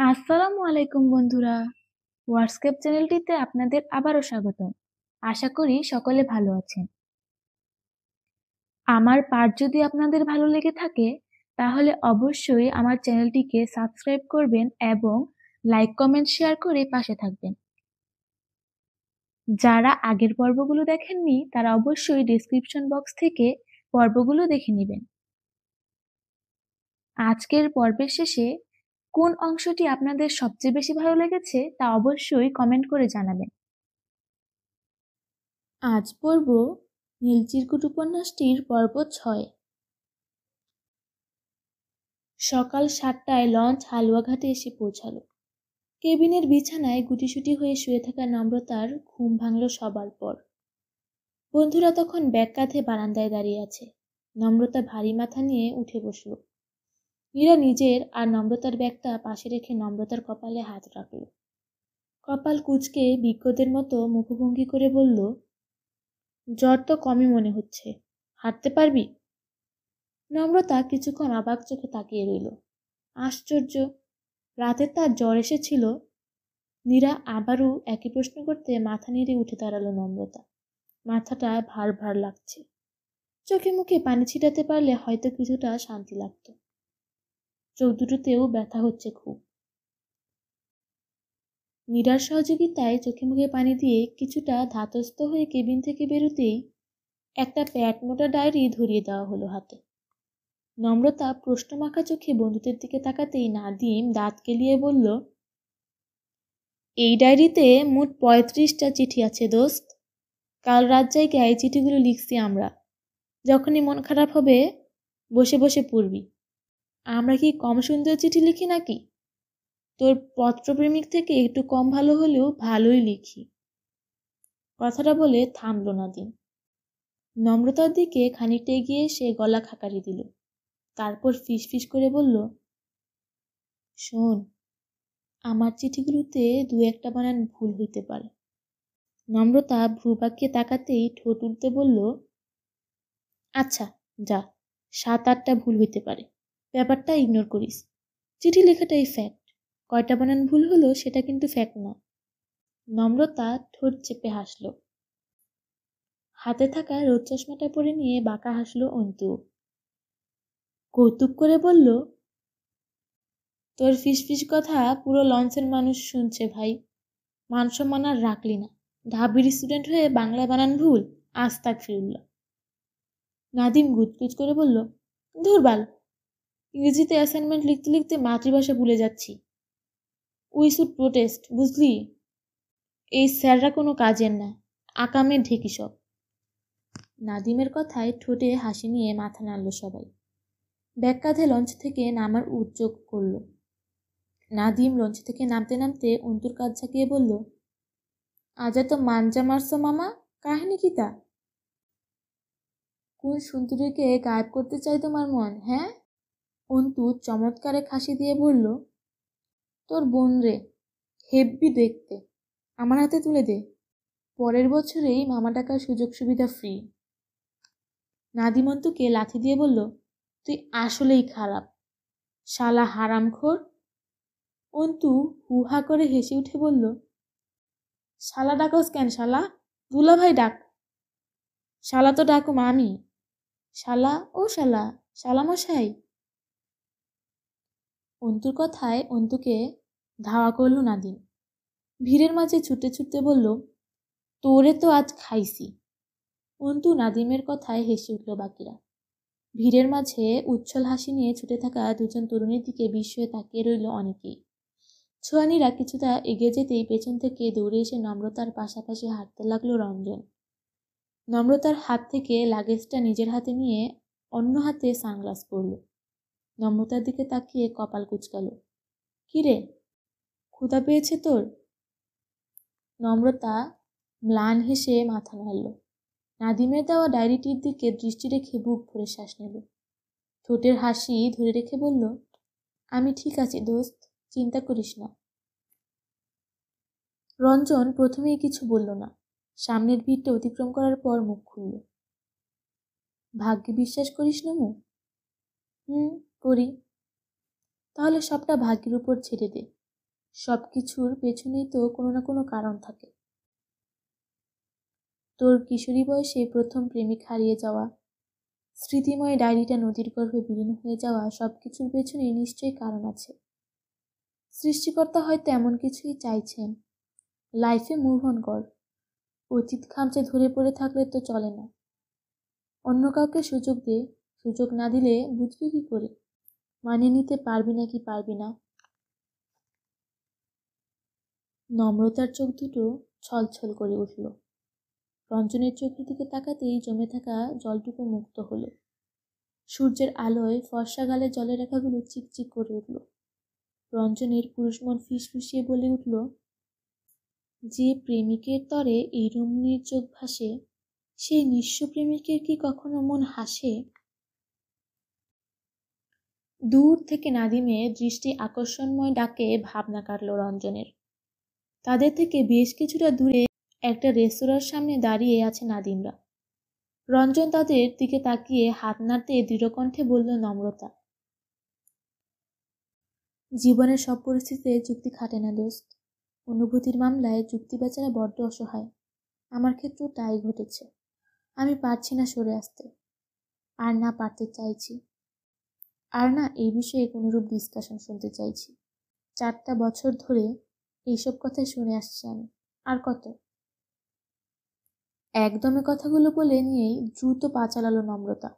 আসসালামু আলাইকুম বন্ধুরা। হোয়াটসঅ্যাপ চ্যানেলটিতে আপনাদের আবারও স্বাগতম। আশা করি সকলে ভালো আছেন। আমার পাঠ যদি আপনাদের ভালো লেগে থাকে তাহলে অবশ্যই আমার চ্যানেলটিকে সাবস্ক্রাইব করবেন এবং লাইক কমেন্ট শেয়ার করে পাশে থাকবেন। যারা আগের পর্বগুলো দেখেননি তারা অবশ্যই ডেসক্রিপশন বক্স থেকে পর্বগুলো দেখে নেবেন। আজকের পর্বের শেষে কোন অংশটি আপনাদের সবচেয়ে বেশি ভালো লেগেছে তা অবশ্যই কমেন্ট করে জানাবেন। আজ পড়ব নীলচিরকুট উপন্যাসটির পর্ব 6। সকাল 7টায় লঞ্চ হালুয়াঘাটে এসে পৌঁছালো। কেবিনের বিছানায় গুটিসুটি হয়ে শুয়ে থাকা নম্রতার ঘুম ভাঙল সবার পর। বন্ধুরা তখন ব্যাগ কাঁধে বারান্দায় দাঁড়িয়ে আছে। নম্রতা ভারী মাথা নিয়ে উঠে বসল। মীরা নিজের আর নম্রতার ব্যাগটা পাশে রেখে নম্রতার কপালে হাত রাখল। কপাল কুঁচকে বিজ্ঞদের মতো মুখভঙ্গি করে বলল, জ্বর তো কমই মনে হচ্ছে, হাঁটতে পারবি? নম্রতা কিছুক্ষণ অবাক চোখে তাকিয়ে রইল। আশ্চর্য, রাতে তার জ্বর এসেছিল। নীরা আবারও একই প্রশ্ন করতে মাথা নেড়ে উঠে দাঁড়ালো নম্রতা। মাথাটা ভার ভার লাগছে। চোখে মুখে পানি ছিটাতে পারলে হয়তো কিছুটা শান্তি লাগত। চোখ দুটোতেও ব্যথা হচ্ছে খুব। নীরার সহযোগিতায় চোখে মুখে পানি দিয়ে কিছুটা ধাতস্থ হয়ে কেবিন থেকে বেরোতেই একটা প্যাট মোটা ডায়েরি ধরিয়ে দেওয়া হলো হাতে। নম্রতা প্রশ্নমাখা চোখে বন্ধুদের দিকে তাকাতেই নাদিম দাঁত কেলিয়ে বলল, এই ডায়েরিতে মোট 35টা চিঠি আছে দোস্ত। কাল রাত জায়গায় চিঠিগুলো লিখছি আমরা। যখনই মন খারাপ হবে বসে বসে পড়বি। আমরা কি কম সুন্দর চিঠি লিখি নাকি? তোর পত্রপ্রেমিক থেকে একটু কম ভালো হলেও ভালোই লিখি। কথাটা বলে থামল নাদিম। নম্রতার দিকে খানিকটা এগিয়ে সে গলা খাকারি দিল। তারপর ফিস ফিস করে বলল, শোন, আমার চিঠিগুলোতে 2-1টা বানান ভুল হইতে পারে। নম্রতা ভ্রু বাঁকিয়ে তাকাতেই ঠোঁট উল্টে বলল, আচ্ছা যা, 7-8টা ভুল হইতে পারে, ব্যাপারটা ইগনোর করিস। চিঠি লেখাটাই ফ্যাক্ট, কয়টা বানান ভুল হলো সেটা কিন্তু ফ্যাক্ট না। নম্রতা ঠোঁট চেপে হাসল। হাতে থাকা রোদ চশমাটা পরে নিয়ে বাঁকা হাসল অন্তু। কৌতুক করে বলল, তোর ফিসফিস কথা পুরো লঞ্চের মানুষ শুনছে ভাই। মান সম্মান আর রাখলি না। ঢাবির স্টুডেন্ট হয়ে বাংলা বানান ভুল, আস্তাগফিরুল্লাহ। নাদিম গুজগুজ করে বলল, ধুর বাল, ইংরেজিতে অ্যাসাইনমেন্ট লিখতে লিখতে মাতৃভাষা ভুলে যাচ্ছি। উই শুড প্রোটেস্ট, বুঝলি? এই স্যাররা কোনো কাজের না, আকামের ঢেকি সব। নাদিমের কথায় ঠোঁটে হাসি নিয়ে মাথা নাড়ল সবাই। ব্যাগ কাঁধে লঞ্চ থেকে নামার উদ্যোগ করল। নাদিম লঞ্চ থেকে নামতে নামতে অন্তুর কাজ ঝাঁকিয়ে বলল, আজ এত মানজা মারছ মামা, কাহিনী কি তা? কোন সুন্দরীকে গায়েব করতে চাই তোমার মন, হ্যাঁ? অন্তু চমৎকার এক হাসি দিয়ে বলল, তোর বোন রে, হেব্বি দেখতে, আমার হাতে তুলে দে। পরের বছরেই মামা ডাকার সুযোগ সুবিধা ফ্রি। নাদিম অন্তুকে লাথি দিয়ে বলল, তুই আসলেই খারাপ, শালা হারামখোর। অন্তু হুহা করে হেসে উঠে বলল, শালা ডাকস কেন শালা? দুলা ভাই ডাক। শালা তো ডাকুম আমি। শালা ও শালা, শালামশাই। অন্তুর কথায় অন্তুকে ধাওয়া করল নাদিম। ভিড়ের মাঝে ছুটে ছুটতে বলল, তোরে তো আজ খাইছি। অন্তু নাদিমের কথায় হেসে উঠল বাকিরা। ভিড়ের মাঝে উচ্ছল হাসি নিয়ে ছুটে থাকা দুজন তরুণীর দিকে বিস্ময়ে তাকিয়ে রইল অনেকেই। ছোয়ানিরা কিছুটা এগিয়ে যেতেই পেছন থেকে দৌড়ে এসে নম্রতার পাশাপাশি হাঁটতে লাগলো রঞ্জন। নম্রতার হাত থেকে লাগেজটা নিজের হাতে নিয়ে অন্য হাতে সানগ্লাস পরল। নম্রতার দিকে তাকিয়ে কপাল কুঁচকাল। কিরে, ক্ষুধা পেয়েছে তোর? নম্রতা ম্লান হেসে মাথা নাড়ল। নাদিমের দেওয়া ডায়েরিটির দিকে দৃষ্টি রেখে বুক ভরে শ্বাস নিল। ঠোঁটের হাসি ধরে রেখে বলল, আমি ঠিক আছি দোস্ত, চিন্তা করিস না। রঞ্জন প্রথমেই কিছু বলল না। সামনের ভিড়টা অতিক্রম করার পর মুখ খুলল। ভাগ্যে বিশ্বাস করিস না মু? করি। তাহলে সবটা ভাগ্যের উপর ছেড়ে দে। সব কিছুর পেছনেই তো কোনো না কোনো কারণ থাকে। তোর কিশোরী বয়সে প্রথম প্রেমিক হারিয়ে যাওয়া, স্মৃতিময় ডায়েরিটা নদীর গর্ভে বিলীন হয়ে যাওয়া, সব কিছুর পেছনেই নিশ্চয়ই কারণ আছে। সৃষ্টিকর্তা হয়তো এমন কিছুই চাইছেন। লাইফে মুভ অন কর। অতীত খামচে ধরে পড়ে থাকলে তো চলে না। অন্য কাউকে সুযোগ দে। সুযোগ না দিলে বুঝবি কি করে মানিয়ে নিতে পারবি নাকি পারবি না। নম্রতার চোখ দুটো ছলছল করে উঠল। রঞ্জনের চোখের দিকে তাকাতেই জমে থাকা জলটুকু মুক্ত হলো। সূর্যের আলোয় ফর্সা গালে জলের রেখাগুলো চিকচিক করে উঠল। রঞ্জনের পুরুষ মন ফিসফিসিয়ে বলে উঠল, যে প্রেমিকের তরে এই রমণীর চোখ ভাসে, সেই নিঃস্ব প্রেমিকের কি কখনো মন হাসে? দূর থেকে নাদিমের দৃষ্টি আকর্ষণময় ডাকে ভাবনা কাটল রঞ্জনের। তাদের থেকে বেশ কিছুটা দূরে একটা রেস্তোরাঁর সামনে দাঁড়িয়ে আছে নাদিমরা। রঞ্জন তাদের দিকে তাকিয়ে হাত নাড়তে দৃঢ়কণ্ঠে বলল, নম্রতা, জীবনের সব পরিস্থিতিতে যুক্তি খাটে না দোস্ত। অনুভূতির মামলায় যুক্তি বেচারা বড্ড অসহায়। আমার ক্ষেত্রেও তাই ঘটেছে। আমি পারছি না সরে আসতে, আর না পারতে চাইছি, আর না এই বিষয়ে কোনোরূপ ডিসকাশন শুনতে চাইছি। 4টা বছর ধরে এইসব কথাই শুনে আসছি আমি। আর কত? একদমে কথাগুলো বলে নিয়েই দ্রুত পা চালালো নম্রতা।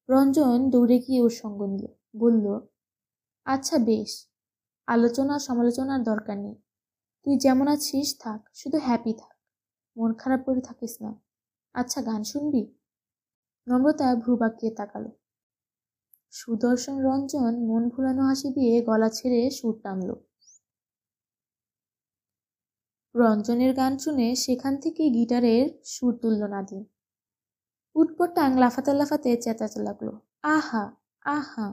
রঞ্জন দৌড়ে গিয়ে ওর সঙ্গ নিল। বলল, আচ্ছা বেশ, আলোচনা সমালোচনার দরকার নেই। তুই যেমন আছিস থাক, শুধু হ্যাপি থাক, মন খারাপ করে থাকিস না। আচ্ছা গান শুনবি? নম্রতা ভ্রু বাঁকিয়ে তাকালো। সুদর্শন রঞ্জন মন ভুলানো হাসি দিয়ে গলা ছেড়ে সুর টানল। রঞ্জনের গান শুনে সেখান থেকে গিটারের সুর তুলল নাদিম। উটপট টাং লাফাতে লাফাতে চেঁচাতে লাগলো, আহা আহা।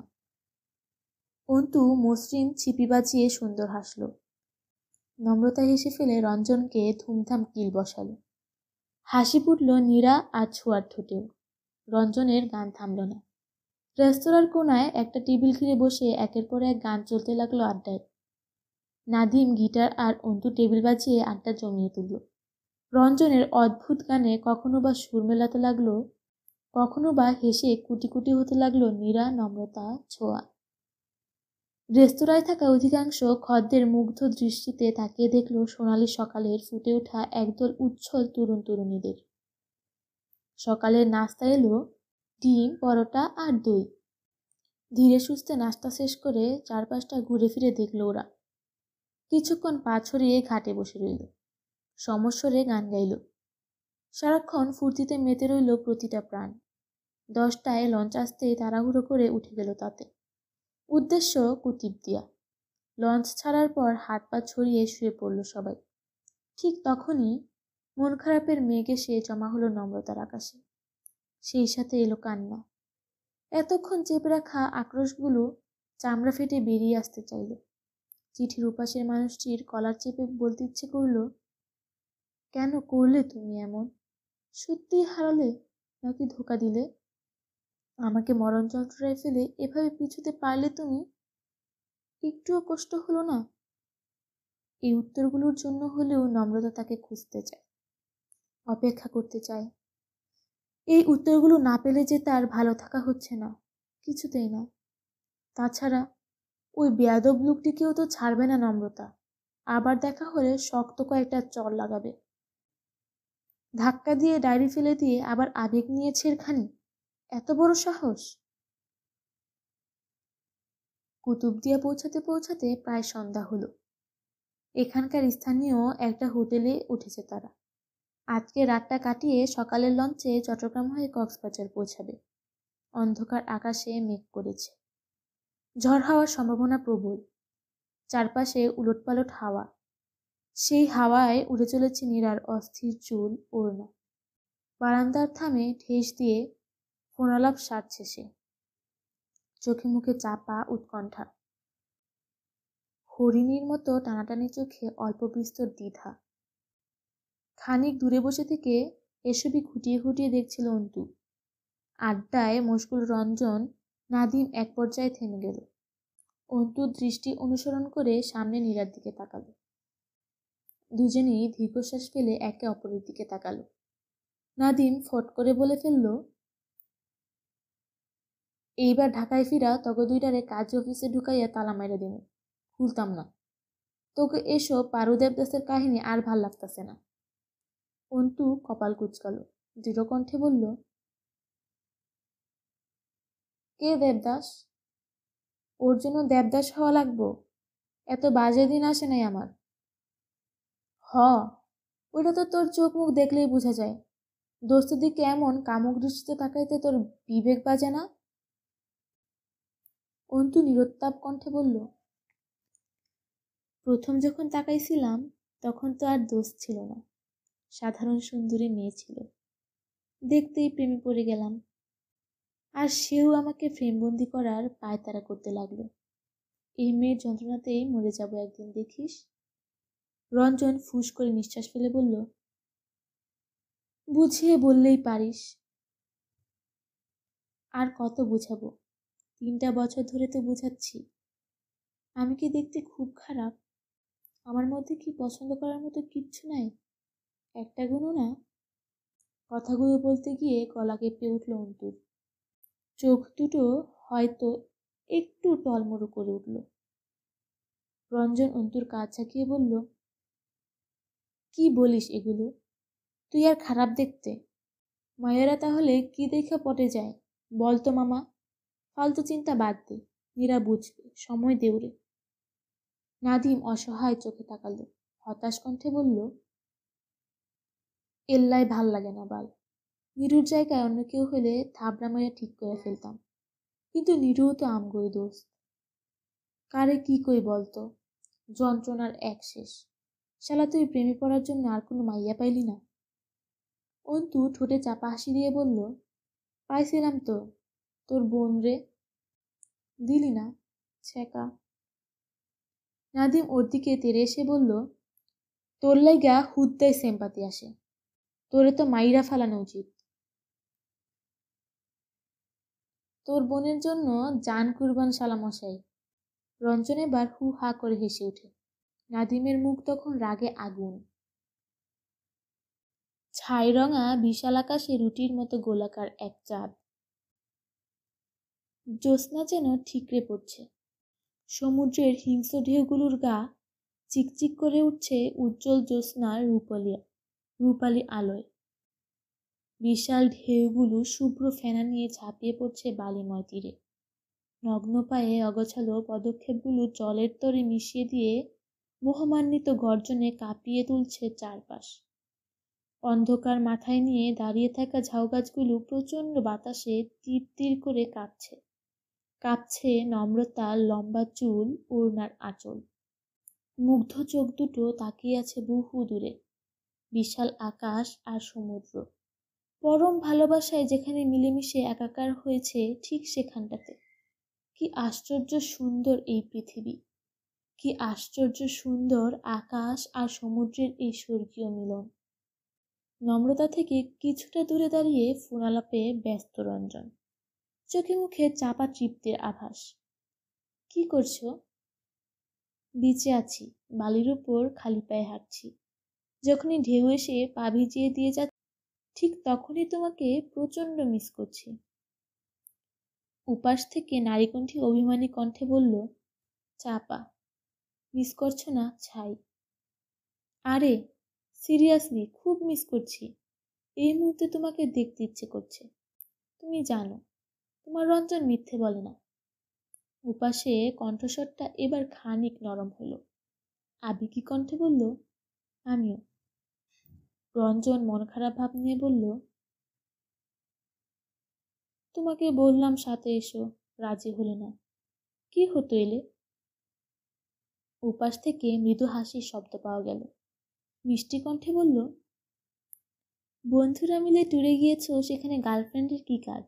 অন্তু মসৃণ ছিপি বাজিয়ে সুন্দর হাসল। নম্রতা হেসে ফেলে রঞ্জনকে ধুমধাম কিল বসালো। হাসি ফুটল নীরা আর ছোঁয়ার ঠোঁটেও। রঞ্জনের গান থামল না। রেস্তোরাঁর কোনায় একটা টেবিল ঘিরে বসে একের পর এক গান চলতে লাগলো আড্ডায়। নাদিম গিটার আর অন্তু টেবিল বাজিয়ে আড্ডা জমিয়ে তুলল। রঞ্জনের অদ্ভুত গানে কখনো বা সুর মেলাতে লাগলো, কখনো বা হেসে কুটি কুটি হতে লাগলো নীরা, নম্রতা, ছোঁয়া। রেস্তোরাঁয় থাকা অধিকাংশ খদ্দের মুগ্ধ দৃষ্টিতে তাকিয়ে দেখল সোনালি সকালের ফুটে ওঠা একদল উচ্ছল তরুণ তরুণীদের। সকালের নাস্তা এলো ডিম, পরোটা আর দই। ধীরে সুস্থে নাস্তা শেষ করে চারপাশটা ঘুরে ফিরে দেখল ওরা। কিছুক্ষণ পা ছড়িয়ে ঘাটে বসে রইল, সমস্বরে গান গাইল। সারাক্ষণ ফুর্তিতে মেতে রইল প্রতিটা প্রাণ। 10টায় লঞ্চ আসতেই তাড়াহুড়ো করে উঠে গেল তাতে। উদ্দেশ্য কুতুবদিয়া। লঞ্চ ছাড়ার পর হাত পা ছড়িয়ে শুয়ে পড়ল সবাই। ঠিক তখনই মন খারাপের মেঘ এসে জমা হলো নম্রতার আকাশে। সেই সাথে এলো কান্না। এতক্ষণ চেপে রাখা আক্রোশগুলো চামড়া ফেটে বেরিয়ে আসতে চাইল। চিঠির উপাসের মানুষটির কলার চেপে বলতে ইচ্ছে করল, কেন করলে তুমি এমন? সত্যিই হারালে নাকি ধোকা দিলে? আমাকে মরণ যন্ত্রণায় ফেলে এভাবে পিছুতে পারলে তুমি? একটুও কষ্ট হলো না? এই উত্তরগুলোর জন্য হলেও নম্রতা তাকে খুঁজতে চায়, অপেক্ষা করতে চায়। এই উত্তরগুলো না পেলে যে তার ভালো থাকা হচ্ছে না, কিছুতেই না। তাছাড়া ওই বেয়াদব লোকটিকেও তো ছাড়বে না নম্রতা। আবার দেখা হলে শক্ত কয়েকটা চড় লাগাবে। ধাক্কা দিয়ে ডায়েরি ফেলে দিয়ে আবার আবেগ নিয়ে ছেড়খানি, এত বড় সাহস! কুতুবদিয়া পৌঁছাতে পৌঁছাতে প্রায় সন্ধ্যা হলো। এখানকার স্থানীয় একটা হোটেলে উঠেছে তারা। আজকে রাতটা কাটিয়ে সকালের লঞ্চে চট্টগ্রাম হয়ে কক্সবাজার পৌঁছাবে। অন্ধকার আকাশে মেঘ করেছে, ঝড় হওয়ার সম্ভাবনা প্রবল। চারপাশে উলটপালট হাওয়া। সেই হাওয়ায় উড়ে চলেছে নীরার অস্থির চুল, ওড়না। বারান্দার থামে ঠেস দিয়ে ফোনালাপ সারছে সে। চোখে মুখে চাপা উৎকণ্ঠা, হরিণীর মতো টানাটানি চোখে অল্প বিস্তর দ্বিধা। খানিক দূরে বসে থেকে এসবই খুঁটিয়ে খুঁটিয়ে দেখছিল অন্তু। আড্ডায় মশগুল রঞ্জন, নাদিম এক পর্যায়ে থেমে গেল। অন্তুর দৃষ্টি অনুসরণ করে সামনে নীরার দিকে তাকালো। দুজনেই দীর্ঘশ্বাস ফেলে একে অপরের দিকে তাকালো। নাদিম ফট করে বলে ফেলল, এইবার ঢাকায় ফিরা তবে দুইটারে কাজ অফিসে ঢুকাইয়া তালা মাইরা দিন, খুলতাম না। তোকে এসব পারু দেবদাসের কাহিনী আর ভাল লাগতেছে না। অন্তু কপাল কুচকালো, দৃঢ় কণ্ঠে বলল, কে দেবদাস? ওর জন্য দেবদাস হওয়া লাগবো? এত বাজে দিন আসে নাই আমার। হ, ওইটা তো তোর চোখ মুখ দেখলেই বোঝা যায়। দোস্তের দিকে এমন কামুক দৃষ্টিতে তাকাইতে তোর বিবেক বাজে না? অন্তু নিরুত্তাপ কণ্ঠে বলল, প্রথম যখন তাকাইছিলাম তখন তো আর দোষ ছিল না, সাধারণ সুন্দরী মেয়ে ছিল। দেখতেই প্রেমে পড়ে গেলাম, আর সেও আমাকে ফ্রেমবন্দি করার পায়তারা করতে লাগলো। এই মেয়ের যন্ত্রণাতেই মরে যাব একদিন, দেখিস। রঞ্জন ফুস করে নিঃশ্বাস ফেলে বলল, বুঝিয়ে বললেই পারিস। আর কত বুঝাবো? 3টা বছর ধরে তো বুঝাচ্ছি। আমি কি দেখতে খুব খারাপ? আমার মধ্যে কি পছন্দ করার মতো কিচ্ছু নাই? একটা গুণও না? কথাগুলো বলতে গিয়ে গলা কেঁপে উঠল অন্তুর। চোখ দুটো হয়তো একটু টলমড়ো করে উঠল। রঞ্জন অন্তুর কাজ ঝাঁকিয়ে বলল, কি বলিস এগুলো? তুই আর খারাপ দেখতে? মায়েরা তাহলে কি দেখে পটে যায় বলতো মামা? ফালতু চিন্তা বাদ দে, নীরা বুঝবে, সময় দেউরে। নাদিম অসহায় চোখে তাকালো, হতাশ কণ্ঠে বলল, এল্লাই ভাল লাগে না বাল। নিরুর জায়গায় অন্য কেউ হলে থাবড়া মাইয়া ঠিক করে ফেলতাম, কিন্তু নিরুও তো আমগই দোস্ত। কারে কি কই বলতো? যন্ত্রণার এক শেষ। শালা তুই প্রেমে পড়ার জন্য আর কোনো মাইয়া পাইলি না? অন্তু ঠোঁটে চাপা হাসি দিয়ে বলল, পাইছিলাম তো, তোর বোন রে। দিলি না, ছেকা। নাদিম ওর দিকে তেড়ে এসে বলল, তোর লাইগা হুদ্দাই সেম্পাতি আসে, তোরে তো মাইরা ফেলানো উচিত। তোর বোনের জন্য জান কুরবান শালা মশাই। রঞ্জন এবার হু হা করে হেসে ওঠে। নাদিমের মুখ তখন রাগে আগুন। ছাই রঙা বিশাল আকাশে রুটির মতো গোলাকার এক চাঁদ। জ্যোৎস্না যেন ঠিকরে পড়ছে। সমুদ্রের হিংস্র ঢেউগুলোর গা চিকচিক করে উঠছে উজ্জ্বল জ্যোৎস্নার রূপালি আলোয়। বিশাল ঢেউগুলো শুভ্র ফেনা নিয়ে ঝাঁপিয়ে পড়ছে বালিময় তীরে। নগ্ন পায়ে অগোছালো পদক্ষেপগুলো জলের তরে মিশিয়ে দিয়ে মোহমান্বিত গর্জনে কাঁপিয়ে তুলছে চারপাশ। অন্ধকার মাথায় নিয়ে দাঁড়িয়ে থাকা ঝাউগাছগুলো প্রচণ্ড বাতাসে তীর তীর করে কাঁপছে। কাঁপছে নম্রতার লম্বা চুল, ওড়নার আঁচল। মুগ্ধ চোখ দুটো তাকিয়ে আছে বহু দূরে, বিশাল আকাশ আর সমুদ্র। পরম ভালোবাসায় যেখানে মিলেমিশে একাকার হয়েছে ঠিক সেখানটাতে। কি আশ্চর্য সুন্দর এই পৃথিবী! কি আশ্চর্য সুন্দর আকাশ আর সমুদ্রের এই স্বর্গীয় মিলন! নম্রতা থেকে কিছুটা দূরে দাঁড়িয়ে ফোন আলাপে ব্যস্ত রঞ্জন। চোখে মুখে চাপা তৃপ্তির আভাস। কি করছো? বিচে আছি, বালির উপর খালি পায়ে হাঁটছি। যখনই ঢেউ এসে পা ভিজিয়ে দিয়ে যাচ্ছে ঠিক তখনই তোমাকে প্রচণ্ড মিস করছি। উপাস থেকে নারীকণ্ঠী অভিমানী কণ্ঠে বলল, চাপা, মিস করছো না ছাই? আরে সিরিয়াসলি খুব মিস করছি। এই মুহূর্তে তোমাকে দেখতে ইচ্ছে করছে। তুমি জানো তোমার রঞ্জন মিথ্যে বলে না। উপাসে কণ্ঠস্বরটা এবার খানিক নরম হলো। আবেগী কণ্ঠে বলল, আমিও। রঞ্জন মন খারাপ ভাব নিয়ে বলল, তোমাকে বললাম সাথে এসো, রাজি হলে না। কি হতো এলে? উপাস থেকে মৃদু হাসির শব্দ পাওয়া গেল। মিষ্টি কণ্ঠে বলল, বন্ধুরা মিলে ট্যুরে গিয়েছো, সেখানে গার্লফ্রেন্ডের কি কাজ?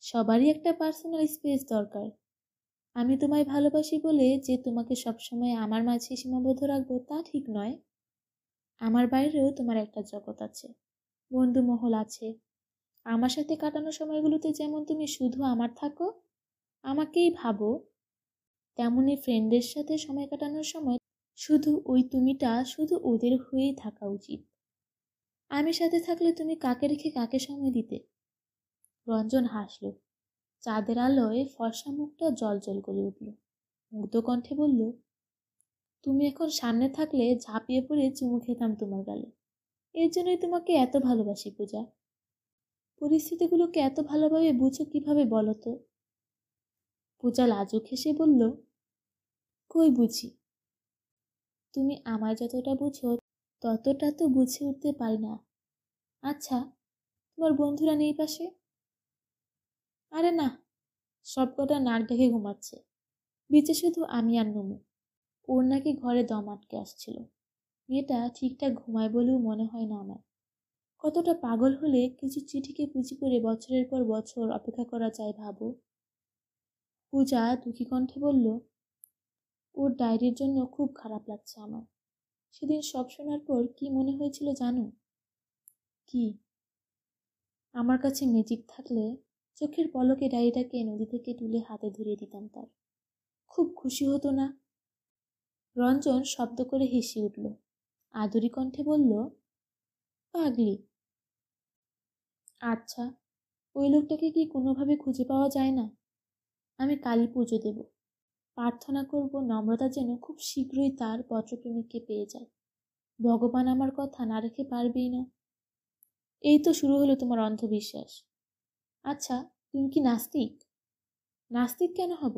সবারই একটা পার্সোনাল স্পেস দরকার। আমি তোমায় ভালোবাসি বলে যে তোমাকে সবসময় আমার মাঝে সীমাবদ্ধ রাখবো তা ঠিক নয়। আমার বাইরেও তোমার একটা জগৎ আছে, বন্ধু মহল আছে। আমার সাথে কাটানো সময়গুলোতে যেমন তুমি শুধু আমার থাকো, আমাকেই ভাবো, তেমনি ফ্রেন্ডের সাথে সময় কাটানোর সময় শুধু ওই তুমিটা শুধু ওদের হয়েই থাকা উচিত। আমি সাথে থাকলে তুমি কাকে রেখে কাকে সময় দিতে? রঞ্জন হাসল। চাঁদের আলোয় ফর্সা মুখটা জ্বলজ্বল করে উঠল। মুগ্ধ কণ্ঠে বলল, তুমি এখন সামনে থাকলে ঝাঁপিয়ে পড়ে চুমু খেতাম তোমার গালে। এর জন্যই তোমাকে এত ভালোবাসি পূজা। পরিস্থিতিগুলোকে এত ভালোভাবে বুঝো কিভাবে বলো তো? পূজা লাজুক হেসে বলল, কই বুঝি? তুমি আমায় যতটা বুঝো ততটা তো বুঝে উঠতে পারি না। আচ্ছা, তোমার বন্ধুরা নেই পাশে? আরে না, সব কটা নাক ডেকে ঘুমাচ্ছে। বিচে শুধু আমি আর নমু। ওর নাকি ঘরে দম আটকে আসছিল। মেয়েটা ঠিকঠাক ঘুমায় বলেও মনে হয় না আমার। কতটা পাগল হলে কিছু চিঠিকে পুঁজি করে বছরের পর বছর অপেক্ষা করা যায় ভাবো। পূজা দুঃখী কণ্ঠে বলল, ওর ডায়েরির জন্য খুব খারাপ লাগছে আমার। সেদিন সব শোনার পর কি মনে হয়েছিল জানো? কি? আমার কাছে ম্যাজিক থাকলে চোখের পলকে ডায়েরিটাকে নদী থেকে তুলে হাতে ধরিয়ে দিতাম তার। খুব খুশি হতো না? রঞ্জন শব্দ করে হেসে উঠল। আদুরি কণ্ঠে বলল, পাগলি। আচ্ছা, ওই লোকটাকে কি কোনোভাবে খুঁজে পাওয়া যায় না? আমি কালী পুজো দেব, প্রার্থনা করব নম্রতা যেন খুব শীঘ্রই তার পত্রপ্রেমিককে পেয়ে যায়। ভগবান আমার কথা না রেখে পারবেই না। এই তো শুরু হলো তোমার অন্ধবিশ্বাস। আচ্ছা, তুমি কি নাস্তিক? নাস্তিক কেন হব?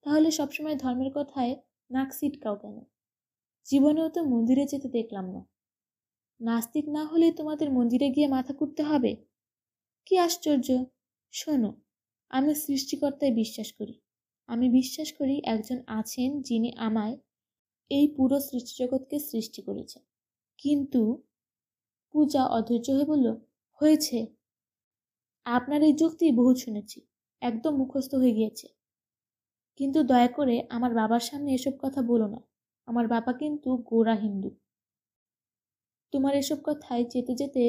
তাহলে সবসময় ধর্মের কথায় নাক সিটকাও কেন? জীবনেও তো মন্দিরে যেতে দেখলাম না। নাস্তিক না হলে তোমাদের মন্দিরে গিয়ে মাথা কুটতে হবে? কি আশ্চর্য! শোনো, আমি সৃষ্টিকর্তায় বিশ্বাস করি। আমি বিশ্বাস করি একজন আছেন যিনি আমায় এই পুরো সৃষ্টিজগৎকে সৃষ্টি করেছেন। কিন্তু পূজা অধৈর্য হয়ে বলল, হয়েছে, আপনার এই যুক্তি বহু শুনেছি, একদম মুখস্থ হয়ে গিয়েছে। কিন্তু দয়া করে আমার বাবার সামনে এসব কথা বলো না। আমার বাবা কিন্তু গোঁড়া হিন্দু। তোমার এসব কথায় যেতে যেতে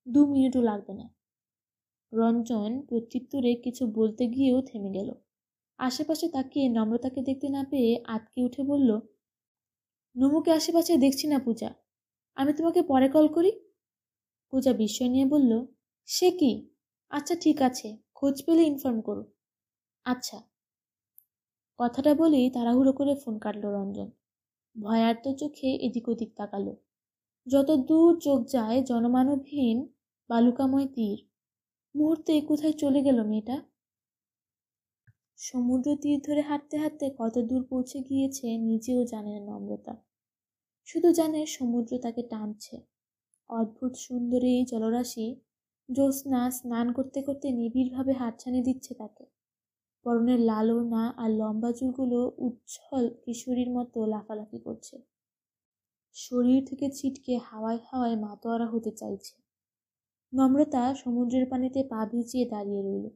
2 মিনিটও লাগবে না। রঞ্জন প্রত্যুত্তরে কিছু বলতে গিয়েও থেমে গেল। আশেপাশে তাকিয়ে নম্রতাকে দেখতে না পেয়ে আটকে উঠে বলল, নমুকে আশেপাশে দেখছি না পূজা। আমি তোমাকে পরে কল করি। পূজা বিস্ময় নিয়ে বলল, সে কি? আচ্ছা ঠিক আছে, খোঁজ পেলে ইনফর্ম করো। আচ্ছা। কথাটা বলেই তাড়াহুড়ো করে ফোন কাটল রঞ্জন। ভয়ার্ত চোখে এদিক ওদিক তাকালো। যত দূর চোখ যায় জনমানবহীন বালুকাময় তীর। মুহূর্তে কোথায় চলে গেল মেয়েটা? সমুদ্র তীর ধরে হাঁটতে হাঁটতে কত দূর পৌঁছে গিয়েছে নিজেও জানে না নম্রতা। শুধু জানে সমুদ্র তাকে টানছে। অদ্ভুত সুন্দর এই জলরাশি জ্যোৎস্না স্নান করতে করতে নিবিড়ভাবে হাতছানি দিচ্ছে তাকে। পরনের লাল ওড়না আর লম্বা চুলগুলো উচ্ছল কিশোরীর মতো লাফালাফি করছে। শরীর থেকে ছিটকে হাওয়ায় হাওয়ায় মাতোয়ারা হতে চাইছে। নম্রতা সমুদ্রের পানিতে পা ভিজিয়ে দাঁড়িয়ে রইল।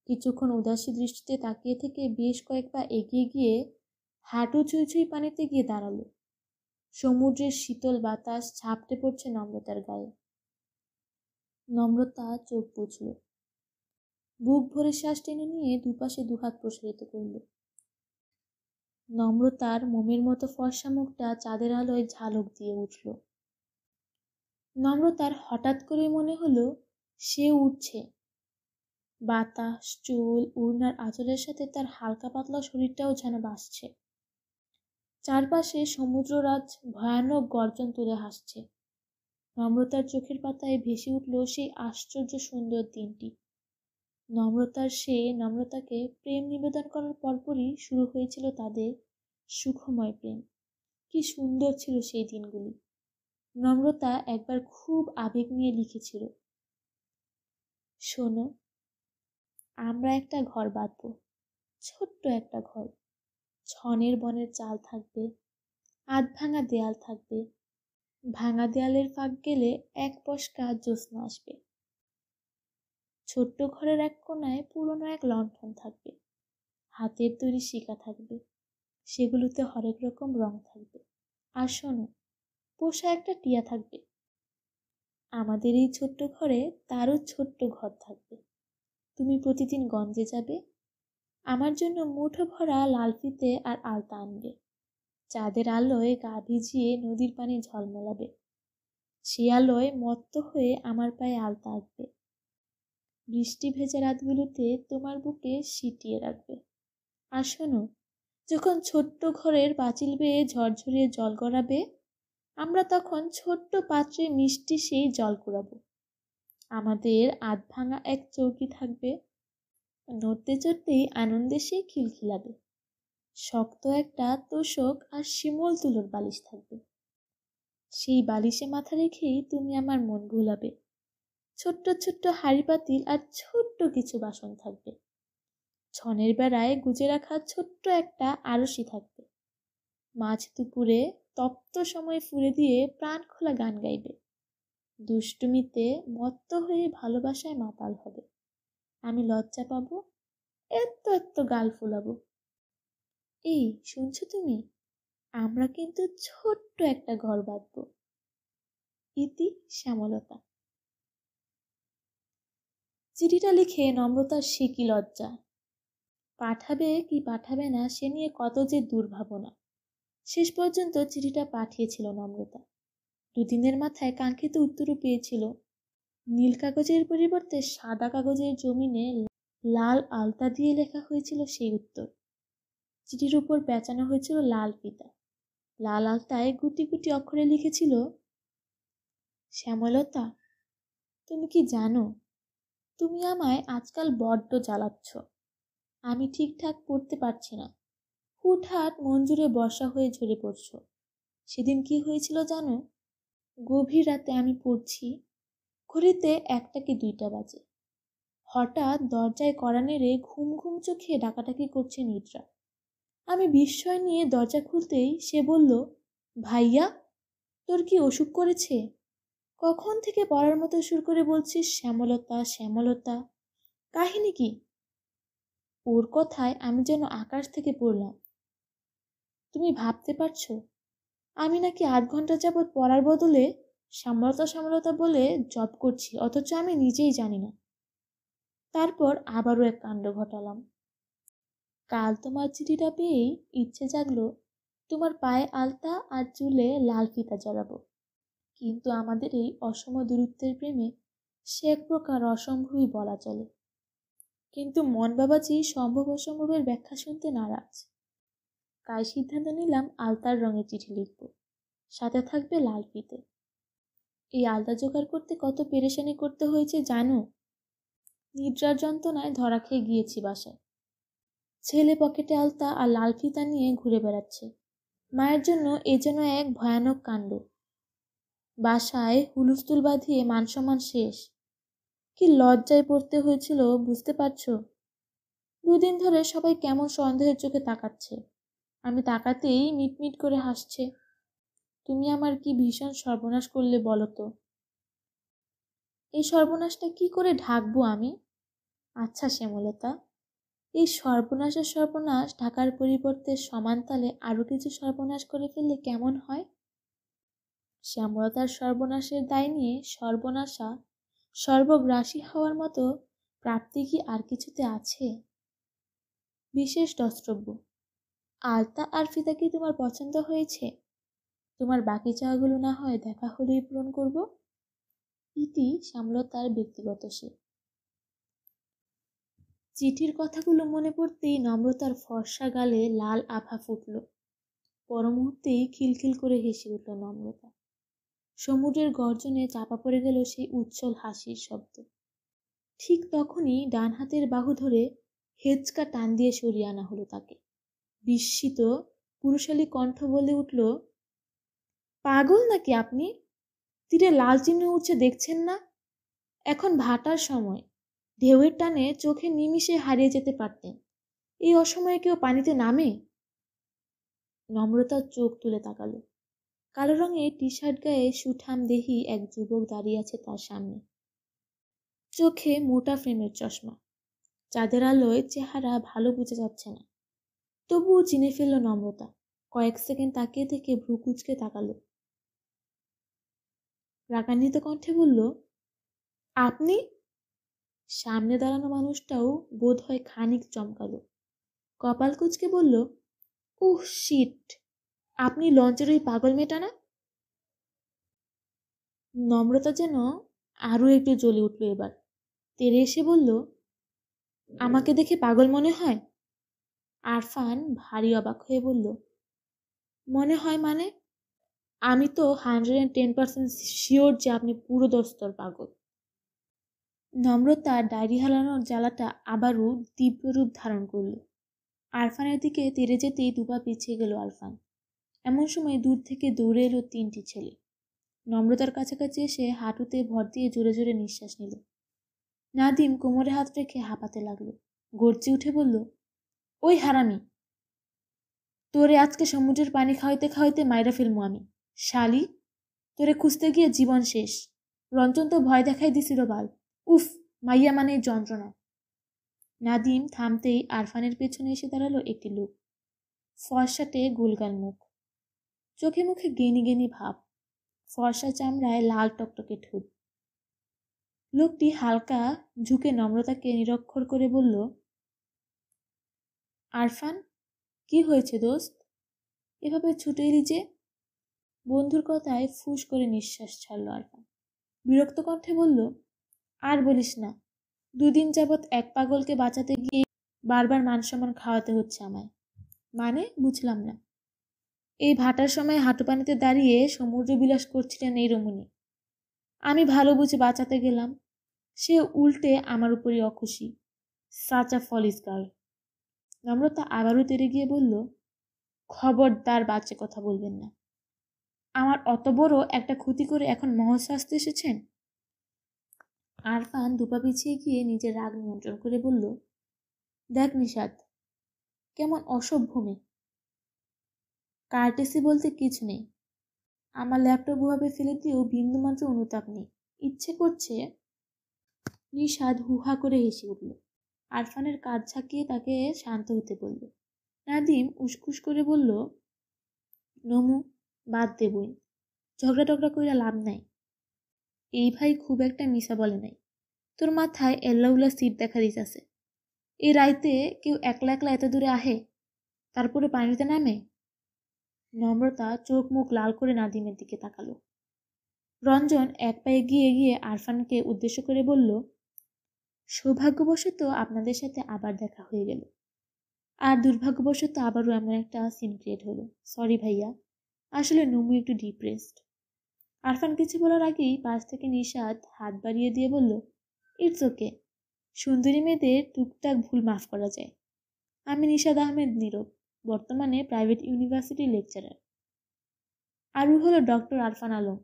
কিছুক্ষণ উদাসী দৃষ্টিতে তাকিয়ে থেকে বেশ কয়েক পা এগিয়ে গিয়ে হাঁটু ছুঁই ছুঁই পানিতে গিয়ে দাঁড়ালো। সমুদ্রের শীতল বাতাস ঝাপটে পড়ছে নম্রতার গায়ে। নম্রতা চোখ বুঝল। বুক ভরে শ্বাস টেনে নিয়ে দুপাশে দুহাত প্রসারিত করল। নম্রতার মোমের মতো ফর্সা মুখটা চাঁদের আলোয় ঝালক দিয়ে উঠল। নম্রতার হঠাৎ করে মনে হলো সে উঠছে। বাতাস, চুল, ওড়নার আঁচলের সাথে তার হালকা পাতলা শরীরটাও যেন ভাসছে। চারপাশে সমুদ্ররাজ ভয়ানক গর্জন তুলে হাসছে। নম্রতার চোখের পাতায় ভেসে উঠল সেই আশ্চর্য সুন্দর দিনটি। নম্রতাকে প্রেম নিবেদন করার পরপরই শুরু হয়েছিল তাদের সুখময় প্রেম। কি সুন্দর ছিল সেই দিনগুলি। নম্রতা একবার খুব আবেগ নিয়ে লিখেছিল, শোনো, আমরা একটা ঘর বাঁধব, ছোট্ট একটা ঘর। ছনের বনের চাল থাকবে, আধ ভাঙা দেয়াল থাকবে। ভাঙা দেয়ালের ফাঁক গেলে এক পশকা জ্যোৎস্না আসবে। ছোট্ট ঘরের এক কোণায় পুরনো এক লণ্ঠন থাকবে। হাতের তৈরি শিকা থাকবে, সেগুলোতে হরেক রকম রং থাকবে। আর শোনো, পোষা একটা টিয়া থাকবে। আমাদের এই ছোট্ট ঘরে তারও ছোট্ট ঘর থাকবে। তুমি প্রতিদিন গঞ্জে যাবে, আমার জন্য মুঠো ভরা লাল ফিতে আর আলতা আনবে। চাঁদের আলোয় গা ভিজিয়ে নদীর পানি ঝলমলাবে। সে আলোয় মত্ত হয়ে আমার পায়ে আলতা আঁকবে। বৃষ্টি ভেজা রাতগুলোতে তোমার বুকে সিটিয়ে রাখবে। আর শোনো, যখন ছোট্ট ঘরের পাঁচিল বেয়ে ঝরঝরিয়ে জল গড়াবে, আমরা তখন ছোট্ট পাত্রে মিষ্টি সেই জল কুড়াবো। আমাদের আধ ভাঙা এক চৌকি থাকবে, নড়তে চড়তেই আনন্দে সে খিলখিলাবে। শক্ত একটা তোষক আর শিমুল তুলোর বালিশ থাকবে। সেই বালিশে মাথা রেখেই তুমি আমার মন ভুলাবে। ছোট্ট ছোট্ট হাঁড়ি পাতিল আর ছোট্ট কিছু বাসন থাকবে। ছনের বেড়ায় গুজে রাখা ছোট্ট একটা আরশি থাকবে। মাঝ দুপুরে তপ্ত সময় ফুঁড়ে দিয়ে প্রাণ খোলা গান গাইবে। দুষ্টুমিতে মত্ত হয়ে ভালোবাসায় মাতাল হবে। আমি লজ্জা পাবো, এত এত গাল ফুলাবো। এই শুনছো তুমি? আমরা কিন্তু ছোট্ট একটা ঘর বাঁধবো। ইতি শ্যামলতা। চিঠিটা লিখে নম্রতার সে কি লজ্জা। পাঠাবে কি পাঠাবে না সে নিয়ে কত যে দুর্ভাবনা। শেষ পর্যন্ত চিঠিটা পাঠিয়েছিল নম্রতা। দুদিনের মাথায় কাঙ্ক্ষিত উত্তরও পেয়েছিল। নীল কাগজের পরিবর্তে সাদা কাগজের জমিনে লাল আলতা দিয়ে লেখা হয়েছিল সেই উত্তর। চিঠির উপর পেঁচানো হয়েছিল লাল ফিতা। লাল আলতায় গুটি গুটি অক্ষরে লিখেছিল, শ্যামলতা, তুমি কি জানো, তুমি আমায় আজকাল বড্ড জ্বালাচ্ছ। আমি ঠিকঠাক পড়তে পারছি না। হুটহাট মঞ্জুরে বর্ষা হয়ে ঝরে পড়ছ। সেদিন কি হয়েছিল জানো? গভীর রাতে আমি পড়ছি, ঘড়িতে 1টা কি 2টা বাজে। হঠাৎ দরজায় কড়া নেড়ে ঘুম ঘুম চোখে ডাকাডাকি করছে নিদ্রা। আমি বিস্ময় নিয়ে দরজা খুলতেই সে বলল, ভাইয়া, তোর কি অসুখ করেছে? কখন থেকে পড়ার মতো সুর করে বলছিস শ্যামলতা শ্যামলতা, কাহিনী কি? ওর কথায় আমি যেন আকাশ থেকে পড়লাম। তুমি ভাবতে পারছো, আমি নাকি 8 ঘন্টা যাবৎ পড়ার বদলে শ্যামলতা শ্যামলতা বলে জপ করছি, অথচ আমি নিজেই জানি না। তারপর আবারও এক কাণ্ড ঘটালাম। কাল তোমার চিঠিটা পেয়েই ইচ্ছে জাগলো তোমার পায়ে আলতা আর চুলে লাল ফিতা জড়াবো। কিন্তু আমাদের এই অসম দূরত্বের প্রেমে সে এক প্রকার অসম্ভবই বলা চলে। কিন্তু মন বাবাজি সম্ভব অসম্ভবের ব্যাখ্যা শুনতে নারাজ। তাই সিদ্ধান্ত নিলাম আলতার রঙের চিঠি লিখব, সাথে থাকবে লাল ফিতে। এই আলতা জোগাড় করতে কত পেরেশানি করতে হয়েছে জানো? নিদ্রার যন্ত্রণায় ধরা খেয়ে গিয়েছি বাসায়। ছেলে পকেটে আলতা আর লাল ফিতা নিয়ে ঘুরে বেড়াচ্ছে। মায়ের জন্য এ যেন এক ভয়ানক কাণ্ড। বাসায় হুলস্থুল বাঁধিয়ে মানসম্মান শেষ। কি লজ্জায় পড়তে হয়েছিল বুঝতে পারছো? 2 দিন ধরে সবাই কেমন সন্দেহের চোখে তাকাচ্ছে। আমি তাকাতেই মিটমিট করে হাসছে। তুমি আমার কি ভীষণ সর্বনাশ করলে বলো তো। এই সর্বনাশটা কি করে ঢাকবো আমি? আচ্ছা শ্যামলতা, এই সর্বনাশের সর্বনাশ ঢাকার পরিবর্তে সমানতালে আরো কিছু সর্বনাশ করে ফেললে কেমন হয়? শ্যামলতার সর্বনাশের দায় নিয়ে সর্বনাশা সর্বগ্রাসী হওয়ার মতো প্রাপ্তি কি আর কিছুতে আছে? বিশেষ দ্রষ্টব্য, আলতা আর ফিতা কি তোমার পছন্দ হয়েছে? তোমার বাকি চাওয়াগুলো না হয় দেখা হলেই পূরণ করব। ইতি শ্যামলতার ব্যক্তিগত সে। চিঠির কথাগুলো মনে পড়তেই নম্রতার ফর্সা গালে লাল আভা ফুটল। পর মুহূর্তেই খিলখিল করে হেসে উঠল নম্রতা। সমুদ্রের গর্জনে চাপা পড়ে গেল সেই উচ্ছল হাসির শব্দ। ঠিক তখনই ডান হাতের বাহু ধরে হেঁচকা টান দিয়ে সরিয়ে আনা হলো তাকে। বিস্মিত পুরুষালী কণ্ঠ বলে উঠল, পাগল নাকি আপনি? তীরে লাল চিহ্ন উঠছে দেখছেন না? এখন ভাটার সময়, ঢেউয়ের টানে চোখে নিমিষে হারিয়ে যেতে পারতেন। এই অসময়ে কেউ পানিতে নামে? নম্রতা চোখ তুলে তাকালো। কালো রঙের টি শার্ট গায়ে সুঠাম দেহি এক যুবক দাঁড়িয়ে আছে তার সামনে। চোখে মোটা ফ্রেমের চশমা। চাঁদের আলোয় চেহারা ভালো বোঝা যাচ্ছে না, তবুও চিনে ফেলল নম্রতা। কয়েক সেকেন্ড তাকিয়ে থেকে ভ্রু কুঁচকে তাকালো। রাগান্বিত কণ্ঠে বলল, আপনি? সামনে দাঁড়ানো মানুষটাও বোধ হয় খানিক চমকালো। কপাল কুঁচকে বলল, উহ শিট, আপনি লঞ্চের ওই পাগল মেয়েটা না? নম্রতা যেন আরও একটু জ্বলে উঠল এবার। তেরে এসে বলল, আমাকে দেখে পাগল মনে হয়? আরফান ভারী অবাক হয়ে বলল, মনে হয় মানে? আমি তো 110% শিওর যে আপনি পুরো দস্তর পাগল। নম্রতা ডায়েরি হারানোর জ্বালাটা আবারও তীব্র রূপ ধারণ করল। আরফানের দিকে তেড়ে যেতেই দুপা পিছিয়ে গেল আরফান। এমন সময় দূর থেকে দৌড়ে এলো 3টি ছেলে। নম্রতার কাছাকাছি এসে হাঁটুতে ভর দিয়ে জোরে জোরে নিঃশ্বাস নিল। নাদিম কোমরে হাত রেখে হাঁপাতে লাগলো। গর্জে উঠে বলল, ওই হারামি, তোরে আজকে সমুদ্রের পানি খাওয়াইতে খাওয়াইতে মাইরা ফেলমু আমি। শালি, তোরে খুঁজতে গিয়ে জীবন শেষ। রঞ্জন তো ভয় দেখাই দিছিল বাল। উফ, মাইয়া মানে যন্ত্রণা। নাদিম থামতেই আরফানের পেছনে এসে দাঁড়ালো একটি লোক। ফর্সাটে গোলগাল মুখ, চোখে মুখে গেনি গেনি ভাব, ফর্সা চামড়ায় লাল টকটকে ঠোঁট। লোকটি হালকা ঝুঁকে নম্রতাকে নিরক্ষর করে বলল, আরফান, কি হয়েছে দোস্ত? এভাবে ছুটে এলি যে? বন্ধুর কথায় ফুস করে নিঃশ্বাস ছাড়ল আরফান। বিরক্ত কণ্ঠে বলল, আর বলিস না, 2 দিন যাবৎ এক পাগলকে বাঁচাতে গিয়ে বারবার মান সম্মান খাওয়াতে হচ্ছে আমায়। মানে বুঝলাম না। এই ভাটার সময় হাঁটু পানিতে দাঁড়িয়ে সমুদ্র বিলাস করছিলেন এই রমণী। আমি ভালো বুঝে বাঁচাতে গেলাম, সে উল্টে আমার উপরই অখুশি। Such a ফলিস girl. নম্রতা আবারও তেড়ে গিয়ে বলল, খবরদার বাচ্চা কথা বলবেন না। আমার অত বড় একটা ক্ষতি করে এখন মহৎ শাস্তি এসেছেন? আরফান দুপা পিছিয়ে গিয়ে নিজের রাগ নিয়ন্ত্রণ করে বলল, দেখ নিশাদ, কেমন অসভ্য মেয়ে। কার্টেসি বলতে কিছু নেই। আমার ল্যাপটপ ওভাবে ফেলে দিয়েও বিন্দুমাত্র অনুতাপ নেই। ইচ্ছে করছে। নিশাদ হুহা করে হেসে উঠল। আরফানের কাঁধ ঝাঁকিয়ে তাকে শান্ত হতে বলল। নাদিম উসখুস করে বলল, নমু, বাদ দেবই, ঝগড়া টগড়া কইরা লাভ নাই। এই ভাই খুব একটা মিশা বলে নাই। তোর মাথায় এল্লাউল্লা সিট দেখা দিতেছে। এই রাইতে কেউ একলা একলা এত দূরে আহে, তারপরে পানিতে নামে? নম্রতা চোখ মুখ লাল করে নাদিমের দিকে তাকালো। রঞ্জন এক পায়ে গিয়ে গিয়ে আরফানকে উদ্দেশ্য করে বলল, সৌভাগ্যবশত আপনাদের সাথে আবার দেখা হয়ে গেল। আর দুর্ভাগ্যবশত আবারও এমন একটা সিন ক্রিয়েট হলো। সরি ভাইয়া, আসলে নমু একটু ডিপ্রেসড। আরফান কিছু বলার আগেই পাশ থেকে নিশাদ হাত বাড়িয়ে দিয়ে বলল, ইটস ওকে, সুন্দরী মেয়েদের টুকটাক ভুল মাফ করা যায়। আমি নিশাদ আহমেদ নীরব, বর্তমানে প্রাইভেট ইউনিভার্সিটির লেকচারার। আর ও হলো ডক্টর আরফান আলম,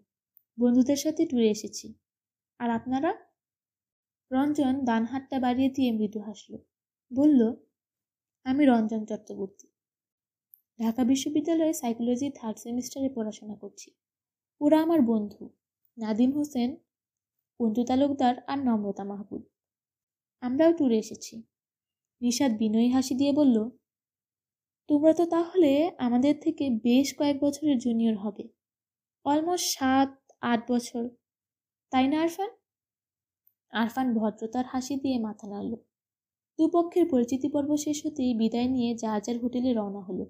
বন্ধুদের সাথে ট্যুরে এসেছি। আর আপনারা? রঞ্জন ডান হাতটা বাড়িয়ে দিয়ে মৃদু হাসল। বলল, আমি রঞ্জন চক্রবর্তী, ঢাকা বিশ্ববিদ্যালয়ে সাইকোলজি 3rd সেমিস্টারে পড়াশোনা করছি। ওরা আমার বন্ধু, নাদিম হোসেন, কুন্তু তালুকদার আর নম্রতা মাহবুব। আমরাও ট্যুরে এসেছি। নিশাদ বিনয়ী হাসি দিয়ে বলল, তোমরা তো তাহলে আমাদের থেকে বেশ কয়েক বছরের জুনিয়র হবে, অলমোস্ট 7-8 বছর, তাই না আরফান? আরফান ভদ্রতার হাসি দিয়ে মাথা নাড়ল। দুপক্ষের পরিচিতি পর্ব শেষ হতেই বিদায় নিয়ে জাহাজের হোটেলে রওনা হলো।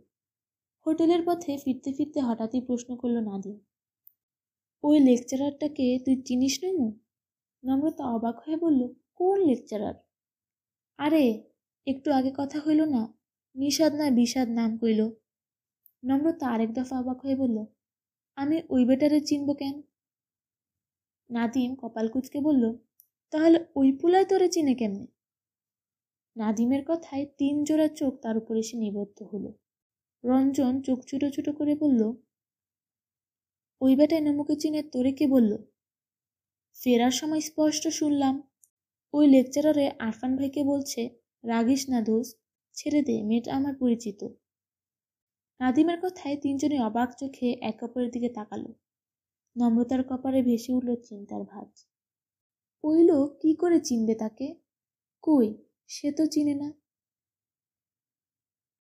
হোটেলের পথে ফিরতে ফিরতে হঠাৎই প্রশ্ন করল নাদিম, ওই লেকচারারটাকে তুই চিনিস নমু? নম্রতা অবাক হয়ে বলল, কোন লেকচারার? আরে একটু আগে কথা হইল না, নিষাদ না বিষাদ নাম কইল। নম্রতা আরেক দফা অবাক হয়ে বলল, আমি ওই বেটারে চিনব কেন? নাদিম কপাল কুঁচকে বলল, তাহলে ওই পুলায় তোরে চিনে কেমনে? নাদিমের কথায় 3 জোড়া চোখ তার উপর এসে নিবদ্ধ হলো। রঞ্জন চোখ ছোট ছোট করে বলল, ওই বেটায় নমুকে চিনে তোরে কে বলল? ফেরার সময় স্পষ্ট শুনলাম ওই লেকচারারে আরফান ভাইকে বলছে, রাগিস না দোস্ত, ছেড়ে দে, মেয়েটা আমার পরিচিত। নাদিমের কথায় 3 জনে অবাক চোখে একে অপরের দিকে তাকালো। নম্রতার কপালে ভেসে উঠল চিন্তার ভাঁজ। ওই লোক কি করে চিনবে তাকে? কই, সে তো চিনে না।